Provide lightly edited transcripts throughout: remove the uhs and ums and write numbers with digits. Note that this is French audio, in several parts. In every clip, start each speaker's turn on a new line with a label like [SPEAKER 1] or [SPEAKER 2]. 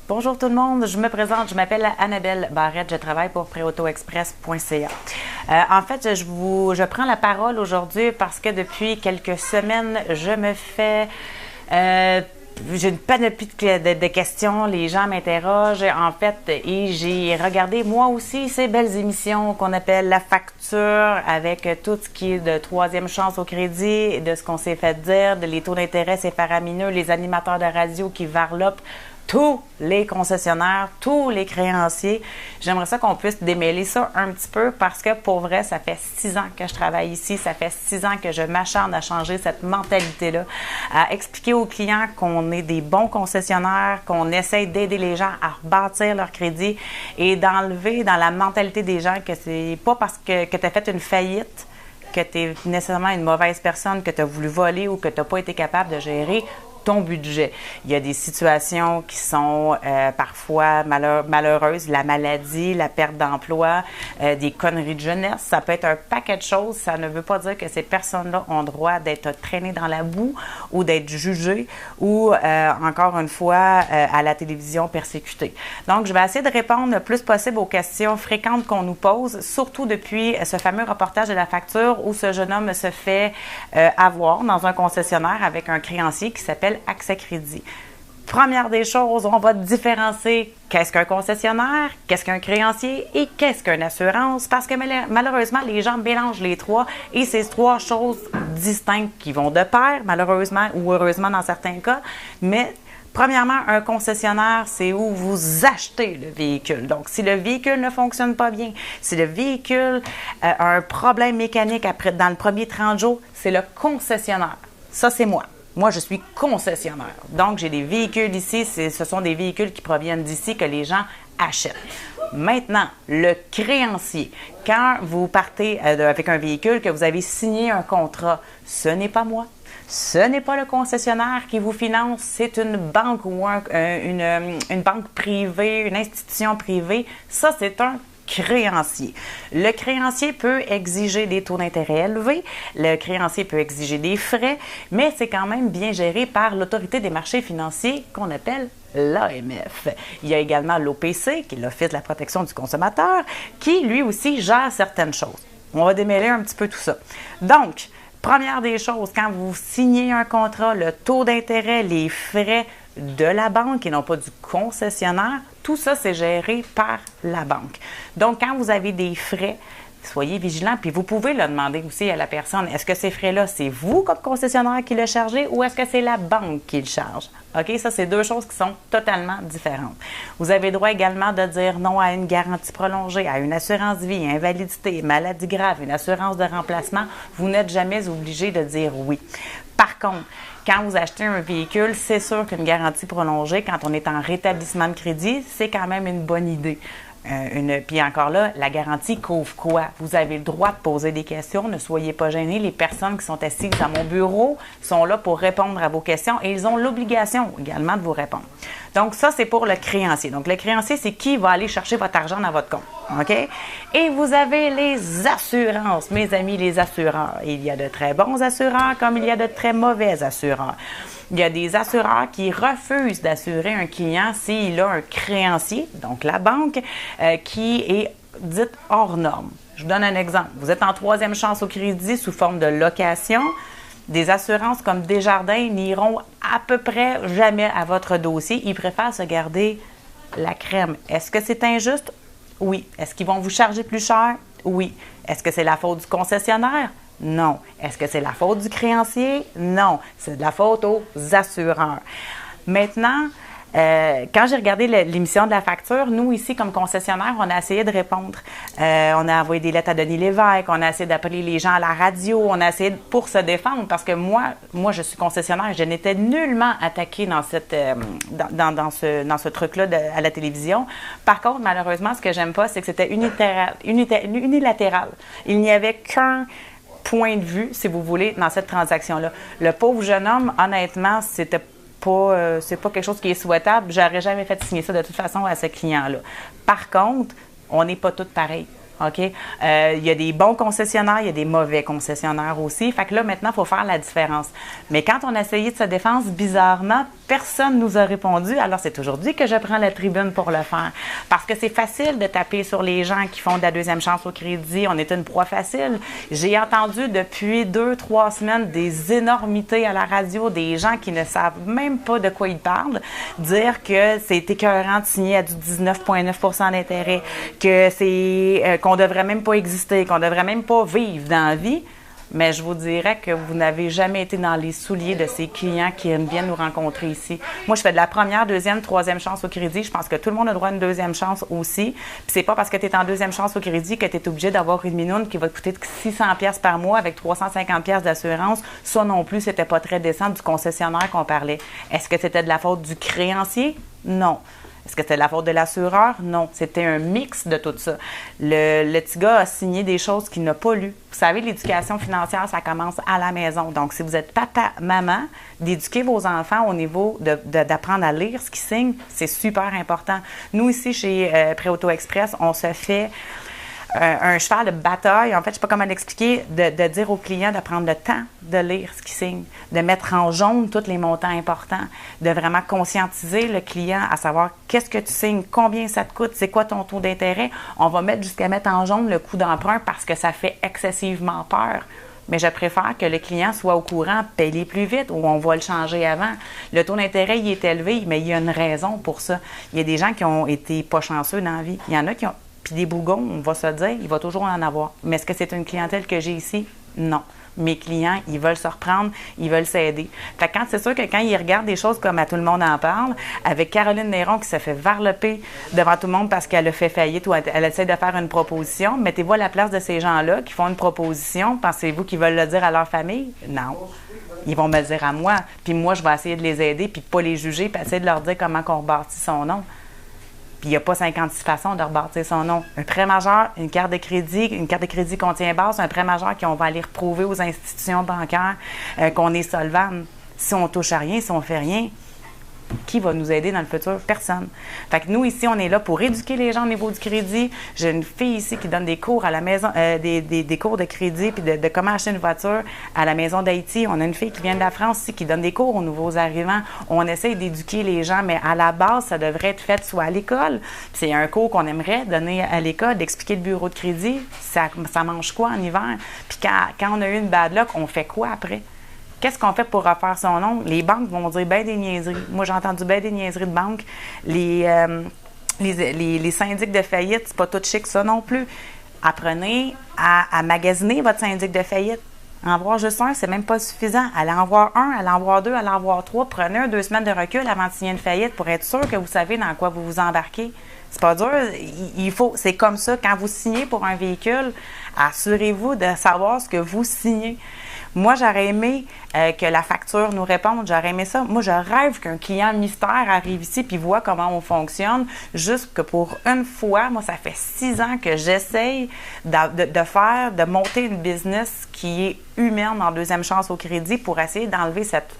[SPEAKER 1] Bonjour tout le monde, je me présente, je m'appelle Annabelle Barrette, je travaille pour préautoexpress.ca. En fait, je prends la parole aujourd'hui parce que depuis quelques semaines, je me fais... j'ai une panoplie de questions, les gens m'interrogent en fait et j'ai regardé moi aussi ces belles émissions qu'on appelle La Facture avec tout ce qui est de troisième chance au crédit, de ce qu'on s'est fait dire, de les taux d'intérêt c'est faramineux, les animateurs de radio qui varlopent, tous les concessionnaires, tous les créanciers. J'aimerais ça qu'on puisse démêler ça un petit peu parce que pour vrai, ça fait 6 ans que je travaille ici, ça fait 6 ans que je m'acharne à changer cette mentalité-là, à expliquer aux clients qu'on est des bons concessionnaires, qu'on essaye d'aider les gens à rebâtir leur crédit et d'enlever dans la mentalité des gens que c'est pas parce que tu as fait une faillite que tu es nécessairement une mauvaise personne, que tu as voulu voler ou que tu n'as pas été capable de gérer ton budget. Il y a des situations qui sont parfois malheureuses, la maladie, la perte d'emploi, des conneries de jeunesse. Ça peut être un paquet de choses. Ça ne veut pas dire que ces personnes-là ont droit d'être traînées dans la boue ou d'être jugées ou, encore une fois, à la télévision persécutées. Donc, je vais essayer de répondre le plus possible aux questions fréquentes qu'on nous pose, surtout depuis ce fameux reportage de La Facture où ce jeune homme se fait avoir dans un concessionnaire avec un créancier qui s'appelle Accès Crédit. Première des choses, on va différencier qu'est-ce qu'un concessionnaire, qu'est-ce qu'un créancier et qu'est-ce qu'une assurance parce que malheureusement, les gens mélangent les trois et c'est trois choses distinctes qui vont de pair, malheureusement ou heureusement dans certains cas, mais premièrement, un concessionnaire, c'est où vous achetez le véhicule. Donc, si le véhicule ne fonctionne pas bien, si le véhicule a un problème mécanique dans le premier 30 jours, c'est le concessionnaire. Ça, c'est moi. Moi, je suis concessionnaire. Donc, j'ai des véhicules ici. Ce sont des véhicules qui proviennent d'ici que les gens achètent. Maintenant, le créancier. Quand vous partez avec un véhicule, que vous avez signé un contrat, ce n'est pas moi. Ce n'est pas le concessionnaire qui vous finance. C'est une banque ou une banque privée, une institution privée. Ça, c'est un créancier. Le créancier peut exiger des taux d'intérêt élevés, le créancier peut exiger des frais, mais c'est quand même bien géré par l'Autorité des marchés financiers qu'on appelle l'AMF. Il y a également l'OPC, qui est l'Office de la protection du consommateur, qui lui aussi gère certaines choses. On va démêler un petit peu tout ça. Donc, première des choses, quand vous signez un contrat, le taux d'intérêt, les frais de la banque et non pas du concessionnaire, tout ça, c'est géré par la banque. Donc, quand vous avez des frais, soyez vigilants, puis vous pouvez le demander aussi à la personne. Est-ce que ces frais-là, c'est vous comme concessionnaire qui le chargez ou est-ce que c'est la banque qui le charge? OK? Ça, c'est deux choses qui sont totalement différentes. Vous avez droit également de dire non à une garantie prolongée, à une assurance vie, invalidité, maladie grave, une assurance de remplacement. Vous n'êtes jamais obligé de dire oui. Par contre, quand vous achetez un véhicule, c'est sûr qu'une garantie prolongée, quand on est en rétablissement de crédit, c'est quand même une bonne idée. Puis encore là, la garantie couvre quoi? Vous avez le droit de poser des questions, ne soyez pas gênés. Les personnes qui sont assises à mon bureau sont là pour répondre à vos questions et ils ont l'obligation également de vous répondre. Donc ça, c'est pour le créancier. Donc le créancier, c'est qui va aller chercher votre argent dans votre compte. OK? Et vous avez les assurances, mes amis, les assureurs. Il y a de très bons assureurs comme il y a de très mauvais assureurs. Il y a des assureurs qui refusent d'assurer un client s'il a un créancier, donc la banque, qui est dite hors norme. Je vous donne un exemple. Vous êtes en troisième chance au crédit sous forme de location. Des assurances comme Desjardins n'iront à peu près jamais à votre dossier. Ils préfèrent se garder la crème. Est-ce que c'est injuste? Oui. Est-ce qu'ils vont vous charger plus cher? Oui. Est-ce que c'est la faute du concessionnaire? Non. Est-ce que c'est la faute du créancier? Non. C'est de la faute aux assureurs. Maintenant, quand j'ai regardé l'émission de La Facture, nous, ici, comme concessionnaire, on a essayé de répondre. On a envoyé des lettres à Denis Lévesque, on a essayé d'appeler les gens à la radio, on a essayé pour se défendre parce que moi, je suis concessionnaire, je n'étais nullement attaquée dans ce truc-là à la télévision. Par contre, malheureusement, ce que j'aime pas, c'est que c'était unilatéral. Il n'y avait qu'un point de vue, si vous voulez, dans cette transaction-là. Le pauvre jeune homme, honnêtement, c'est pas quelque chose qui est souhaitable. J'aurais jamais fait signer ça de toute façon à ce client-là. Par contre, on n'est pas tous pareils. OK? Il y a des bons concessionnaires, il y a des mauvais concessionnaires aussi. Fait que là, maintenant, il faut faire la différence. Mais quand on a essayé de se défendre, bizarrement, personne nous a répondu. Alors, c'est aujourd'hui que je prends la tribune pour le faire. Parce que c'est facile de taper sur les gens qui font de la deuxième chance au crédit. On est une proie facile. J'ai entendu depuis 2-3 semaines des énormités à la radio, des gens qui ne savent même pas de quoi ils parlent, dire que c'est écœurant de signer à du 19,9 % d'intérêt, que c'est qu'on devrait même pas exister, qu'on devrait même pas vivre dans la vie. Mais je vous dirais que vous n'avez jamais été dans les souliers de ces clients qui viennent nous rencontrer ici. Moi, je fais de la première, deuxième, troisième chance au crédit. Je pense que tout le monde a droit à une deuxième chance aussi. Puis c'est pas parce que tu es en deuxième chance au crédit que tu es obligé d'avoir une minoune qui va te coûter 600$ par mois avec 350$ d'assurance. Ça non plus, c'était pas très décent du concessionnaire qu'on parlait. Est-ce que c'était de la faute du créancier? Non. Est-ce que c'était de la faute de l'assureur? Non. C'était un mix de tout ça. Le petit gars a signé des choses qu'il n'a pas lues. Vous savez, l'éducation financière, ça commence à la maison. Donc, si vous êtes papa, maman, d'éduquer vos enfants au niveau d'apprendre à lire ce qu'ils signent, c'est super important. Nous, ici, chez Préauto Express, on se fait un cheval de bataille, en fait, je ne sais pas comment l'expliquer, de dire aux clients de prendre le temps de lire ce qu'ils signent, de mettre en jaune tous les montants importants, de vraiment conscientiser le client à savoir qu'est-ce que tu signes, combien ça te coûte, c'est quoi ton taux d'intérêt. On va jusqu'à mettre en jaune le coût d'emprunt parce que ça fait excessivement peur. Mais je préfère que le client soit au courant, paye plus vite ou on va le changer avant. Le taux d'intérêt, il est élevé, mais il y a une raison pour ça. Il y a des gens qui ont été pas chanceux dans la vie. Il y en a qui ont... Puis des bougons, on va se dire, il va toujours en avoir. Mais est-ce que c'est une clientèle que j'ai ici? Non. Mes clients, ils veulent se reprendre, ils veulent s'aider. Fait que c'est sûr que quand ils regardent des choses comme à tout le monde en parle, avec Caroline Néron qui se fait varloper devant tout le monde parce qu'elle a fait faillite ou elle essaie de faire une proposition, mettez-vous à la place de ces gens-là qui font une proposition. Pensez-vous qu'ils veulent le dire à leur famille? Non. Ils vont me le dire à moi. Puis moi, je vais essayer de les aider puis de pas les juger puis essayer de leur dire comment on rebâtit son nom. Puis il n'y a pas 56 façons de rebâtir son nom. Un prêt majeur, une carte de crédit contient base, un prêt majeur qu'on va aller reprouver aux institutions bancaires qu'on est solvable. Si on touche à rien, si on fait rien, qui va nous aider dans le futur? Personne. Fait que nous, ici, on est là pour éduquer les gens au niveau du crédit. J'ai une fille ici qui donne des cours à la maison, des cours de crédit puis de comment acheter une voiture à la maison d'Haïti. On a une fille qui vient de la France ici qui donne des cours aux nouveaux arrivants. On essaie d'éduquer les gens, mais à la base, ça devrait être fait soit à l'école. Puis c'est un cours qu'on aimerait donner à l'école, d'expliquer le bureau de crédit. Ça mange quoi en hiver? Puis quand on a eu une bad luck, on fait quoi après? Qu'est-ce qu'on fait pour refaire son nom? Les banques vont dire ben des niaiseries. Moi, j'ai entendu ben des niaiseries de banque. Les syndics de faillite, c'est pas tout chic, ça non plus. Apprenez à magasiner votre syndic de faillite. En voir juste un, c'est même pas suffisant. Allez en voir un, allez en voir deux, allez en voir trois. Prenez 2 semaines de recul avant de signer une faillite pour être sûr que vous savez dans quoi vous vous embarquez. C'est pas dur. C'est comme ça. Quand vous signez pour un véhicule, assurez-vous de savoir ce que vous signez. Moi, j'aurais aimé que la facture nous réponde. J'aurais aimé ça. Moi, je rêve qu'un client mystère arrive ici puis voit comment on fonctionne. Juste que pour une fois, moi, ça fait 6 ans que j'essaye de monter une business qui est humaine en deuxième chance au crédit pour essayer d'enlever cette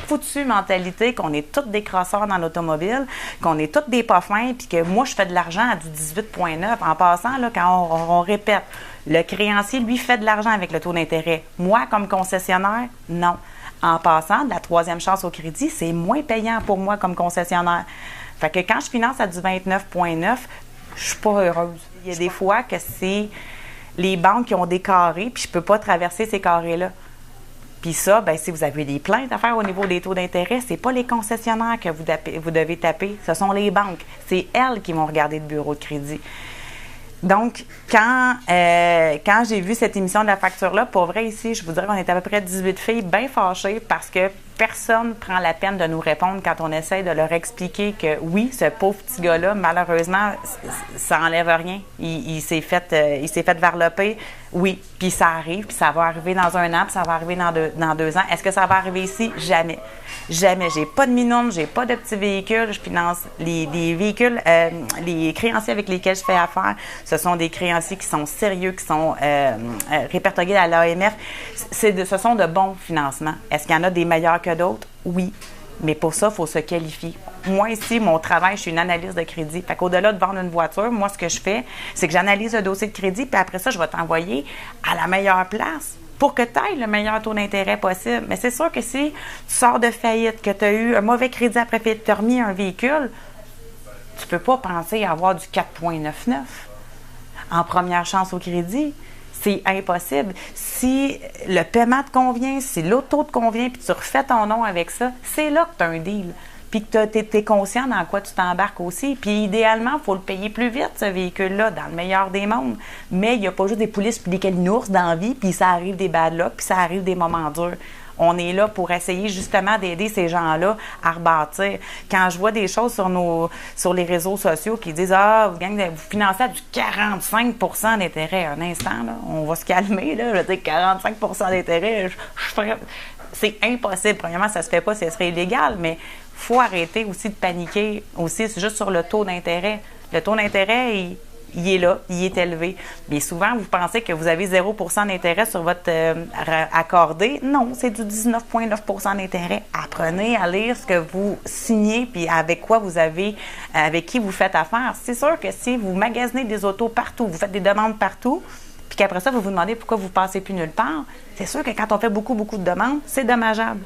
[SPEAKER 1] foutue mentalité qu'on est tous des crosseurs dans l'automobile, qu'on est tous des pas fins, puis que moi, je fais de l'argent à du 18,9. En passant, là, quand on répète, le créancier, lui, fait de l'argent avec le taux d'intérêt. Moi, comme concessionnaire, non. En passant, de la troisième chance au crédit, c'est moins payant pour moi comme concessionnaire. Fait que quand je finance à du 29,9, je suis pas heureuse. Il y a des fois que c'est les banques qui ont des carrés, puis je peux pas traverser ces carrés-là. Puis ça, bien, si vous avez des plaintes à faire au niveau des taux d'intérêt, c'est pas les concessionnaires que vous devez taper, ce sont les banques. C'est elles qui vont regarder le bureau de crédit. Donc, quand j'ai vu cette émission de la facture-là, pour vrai, ici, je vous dirais qu'on est à peu près 18 filles bien fâchées parce que personne ne prend la peine de nous répondre quand on essaie de leur expliquer que oui, ce pauvre petit gars-là, malheureusement, ça n'enlève rien. Il s'est fait varloper. Oui, puis ça arrive, puis ça va arriver dans 1 an, puis ça va arriver dans 2 ans. Est-ce que ça va arriver ici? Jamais. Jamais. J'ai pas de minoune, j'ai pas de petits véhicules. Je finance les véhicules, les créanciers avec lesquels je fais affaire. Ce sont des créanciers qui sont sérieux, qui sont répertoriés à l'AMF. Ce sont de bons financements. Est-ce qu'il y en a des meilleurs que d'autres? Oui. Mais pour ça, il faut se qualifier. Moi, ici, mon travail, je suis une analyste de crédit. Fait qu'au-delà de vendre une voiture, moi, ce que je fais, c'est que j'analyse le dossier de crédit, puis après ça, je vais t'envoyer à la meilleure place pour que tu ailles le meilleur taux d'intérêt possible. Mais c'est sûr que si tu sors de faillite, que tu as eu un mauvais crédit après faillite, tu as remis un véhicule, tu ne peux pas penser à avoir du 4,99 en première chance au crédit. C'est impossible. Si le paiement te convient, si l'auto te convient, puis tu refais ton nom avec ça, c'est là que tu as un deal. Puis que tu es conscient dans quoi tu t'embarques aussi. Puis idéalement, il faut le payer plus vite, ce véhicule-là, dans le meilleur des mondes. Mais il n'y a pas juste des polices puis des calinours dans la vie, puis ça arrive des bad luck, puis ça arrive des moments durs. On est là pour essayer justement d'aider ces gens-là à rebâtir. Quand je vois des choses sur les réseaux sociaux qui disent « Ah, vous financez à du 45 % d'intérêt. » Un instant, là, on va se calmer. Là, je veux dire, 45 % d'intérêt, c'est impossible. Premièrement, ça ne se fait pas, ce serait illégal, mais il faut arrêter aussi de paniquer aussi, c'est juste sur le taux d'intérêt. Le taux d'intérêt, il est là, il est élevé. Mais souvent, vous pensez que vous avez 0 % d'intérêt sur votre accordé. Non, c'est du 19,9 % d'intérêt. Apprenez à lire ce que vous signez puis avec qui vous faites affaire. C'est sûr que si vous magasinez des autos partout, vous faites des demandes partout, puis qu'après ça, vous vous demandez pourquoi vous ne passez plus nulle part, c'est sûr que quand on fait beaucoup, beaucoup de demandes, c'est dommageable.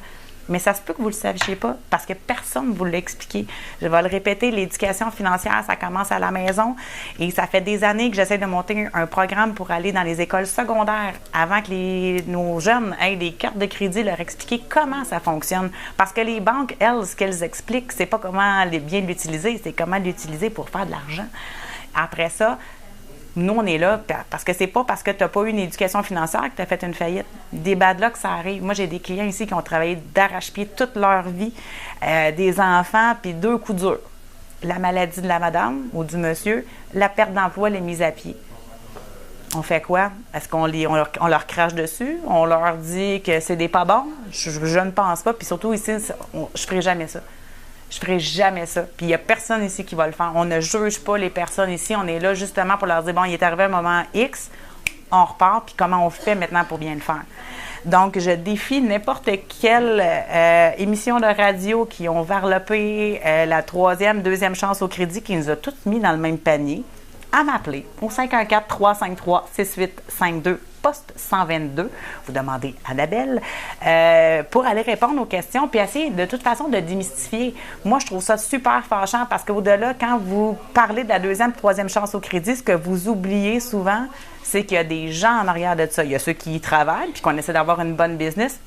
[SPEAKER 1] Mais ça se peut que vous ne le sachiez pas parce que personne ne vous l'a expliqué. Je vais le répéter, l'éducation financière, ça commence à la maison et ça fait des années que j'essaie de monter un programme pour aller dans les écoles secondaires avant que nos jeunes aient des cartes de crédit, leur expliquer comment ça fonctionne. Parce que les banques, elles, ce qu'elles expliquent, c'est pas comment bien l'utiliser, c'est comment l'utiliser pour faire de l'argent. Après ça, nous, on est là parce que c'est pas parce que tu n'as pas eu une éducation financière que tu as fait une faillite. Des bad luck, ça arrive. Moi, j'ai des clients ici qui ont travaillé d'arrache-pied toute leur vie, des enfants, puis 2 coups durs. La maladie de la madame ou du monsieur, la perte d'emploi, les mises à pied. On fait quoi? Est-ce qu'on leur crache dessus? On leur dit que c'est des pas bons? Je ne pense pas. Puis surtout ici, je ne ferai jamais ça. Je ferai jamais ça. Puis il n'y a personne ici qui va le faire. On ne juge pas les personnes ici. On est là justement pour leur dire, bon, il est arrivé un moment X, on repart, puis comment on fait maintenant pour bien le faire. Donc, je défie n'importe quelle émission de radio qui ont varlopé la 3e, 2e chance au crédit, qui nous a toutes mis dans le même panier, à m'appeler au 514-353-6852. Poste 122, vous demandez Annabelle, pour aller répondre aux questions puis essayer de toute façon de démystifier. Moi, je trouve ça super fâchant parce qu'au-delà, quand vous parlez de la 2e, 3e chance au crédit, ce que vous oubliez souvent, c'est qu'il y a des gens en arrière de ça. Il y a ceux qui y travaillent puis qu'on essaie d'avoir une bonne business.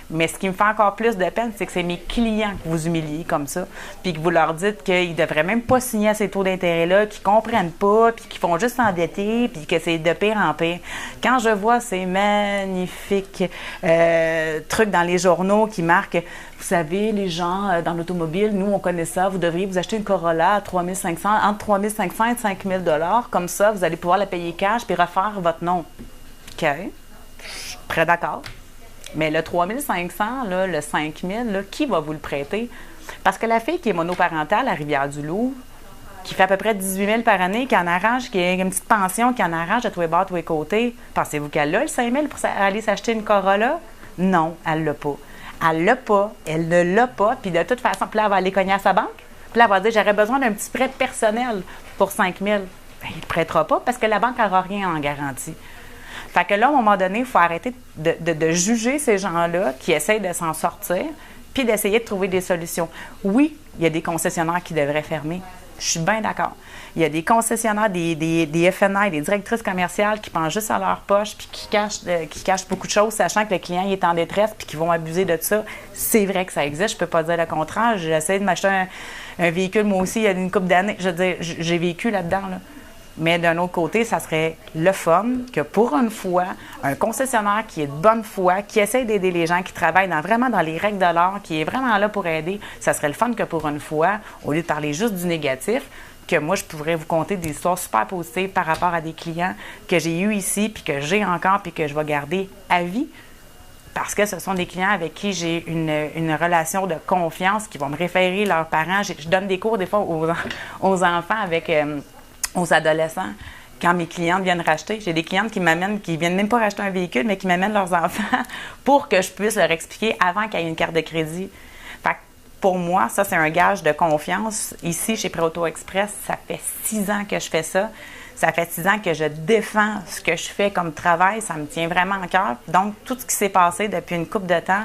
[SPEAKER 1] Mais ce qui me fait encore plus de peine, c'est que c'est mes clients que vous humiliez comme ça, puis que vous leur dites qu'ils ne devraient même pas signer à ces taux d'intérêt-là, qu'ils ne comprennent pas, puis qu'ils font juste s'endetter, puis que c'est de pire en pire. Quand je vois ces magnifiques trucs dans les journaux qui marquent, vous savez, les gens dans l'automobile, nous, on connaît ça, vous devriez vous acheter une Corolla à 3 500, entre 3 500 et 5 000 $, comme ça, vous allez pouvoir la payer cash puis refaire votre nom. OK, je suis très d'accord. Mais le 3 500, là, le 5 000, là, qui va vous le prêter? Parce que la fille qui est monoparentale à Rivière-du-Loup, qui fait à peu près 18 000 par année, qui en arrange, qui a une petite pension, qui en arrange de tous les bords, tous les côtés, pensez-vous qu'elle a le 5 000 pour aller s'acheter une Corolla? Non, elle l'a pas. Elle l'a pas, elle ne l'a pas, puis de toute façon, puis là, elle va aller cogner à sa banque, puis là, elle va dire, j'aurais besoin d'un petit prêt personnel pour 5 000. Bien, il ne prêtera pas parce que la banque n'aura rien en garantie. Fait que là, à un moment donné, il faut arrêter de juger ces gens-là qui essayent de s'en sortir puis d'essayer de trouver des solutions. Oui, il y a des concessionnaires qui devraient fermer. Je suis bien d'accord. Il y a des concessionnaires, des FNI, des directrices commerciales qui pensent juste à leur poche puis qui cachent beaucoup de choses, sachant que le client est en détresse puis qui vont abuser de ça. C'est vrai que ça existe. Je ne peux pas dire le contraire. J'essaie de m'acheter un véhicule, moi aussi, il y a une couple d'années. Je veux dire, j'ai vécu là-dedans, là. Mais d'un autre côté, ça serait le fun que pour une fois, un concessionnaire qui est de bonne foi, qui essaie d'aider les gens, qui travaillent vraiment dans les règles de l'art, qui est vraiment là pour aider, ça serait le fun que pour une fois, au lieu de parler juste du négatif, que moi, je pourrais vous conter des histoires super positives par rapport à des clients que j'ai eus ici, puis que j'ai encore, puis que je vais garder à vie. Parce que ce sont des clients avec qui j'ai une relation de confiance, qui vont me référer leurs parents. Je donne des cours des fois aux enfants avec... aux adolescents, quand mes clientes viennent racheter. J'ai des clientes qui viennent même pas racheter un véhicule, mais qui m'amènent leurs enfants pour que je puisse leur expliquer avant qu'il y ait une carte de crédit. Fait que pour moi, ça, c'est un gage de confiance. Ici, chez Préauto Express, ça fait 6 ans que je fais ça. Ça fait 6 ans que je défends ce que je fais comme travail. Ça me tient vraiment à cœur. Donc, tout ce qui s'est passé depuis une couple de temps,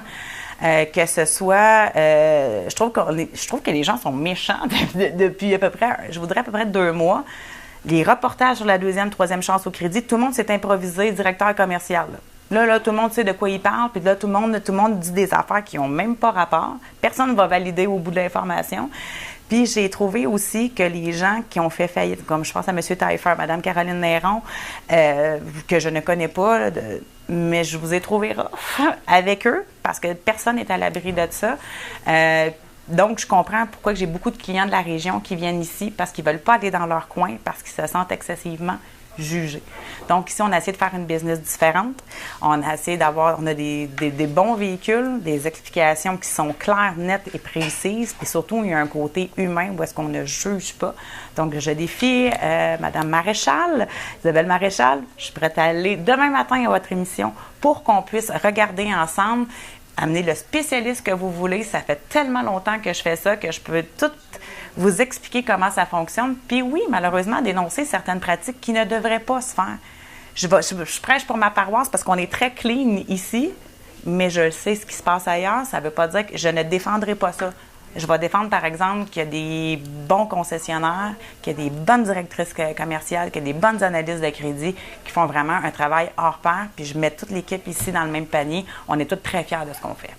[SPEAKER 1] que ce soit, je trouve que les gens sont méchants depuis à peu près, je voudrais à peu près 2 mois. Les reportages sur la deuxième, troisième chance au crédit, tout le monde s'est improvisé directeur commercial. Là, tout le monde sait de quoi il parle, puis là, tout le monde dit des affaires qui n'ont même pas rapport. Personne ne va valider au bout de l'information. Puis j'ai trouvé aussi que les gens qui ont fait faillite, comme je pense à M. Taillefer, Mme Caroline Néron, que je ne connais pas, mais je vous ai trouvé rough avec eux, parce que personne n'est à l'abri de ça. Donc, je comprends pourquoi j'ai beaucoup de clients de la région qui viennent ici, parce qu'ils ne veulent pas aller dans leur coin, parce qu'ils se sentent excessivement jugés. Donc, ici, on a essayé de faire une business différente. On a essayé on a des bons véhicules, des explications qui sont claires, nettes et précises. Puis surtout, il y a un côté humain où est-ce qu'on ne juge pas. Donc, je défie Mme Maréchal, Isabelle Maréchal. Je suis prête à aller demain matin à votre émission pour qu'on puisse regarder ensemble, amener le spécialiste que vous voulez. Ça fait tellement longtemps que je fais ça que je peux tout vous expliquer comment ça fonctionne. Puis oui, malheureusement, dénoncer certaines pratiques qui ne devraient pas se faire. Je prêche pour ma paroisse parce qu'on est très clean ici, mais je sais ce qui se passe ailleurs. Ça ne veut pas dire que je ne défendrai pas ça. Je vais défendre, par exemple, qu'il y a des bons concessionnaires, qu'il y a des bonnes directrices commerciales, qu'il y a des bonnes analystes de crédit qui font vraiment un travail hors pair. Puis je mets toute l'équipe ici dans le même panier. On est tous très fiers de ce qu'on fait.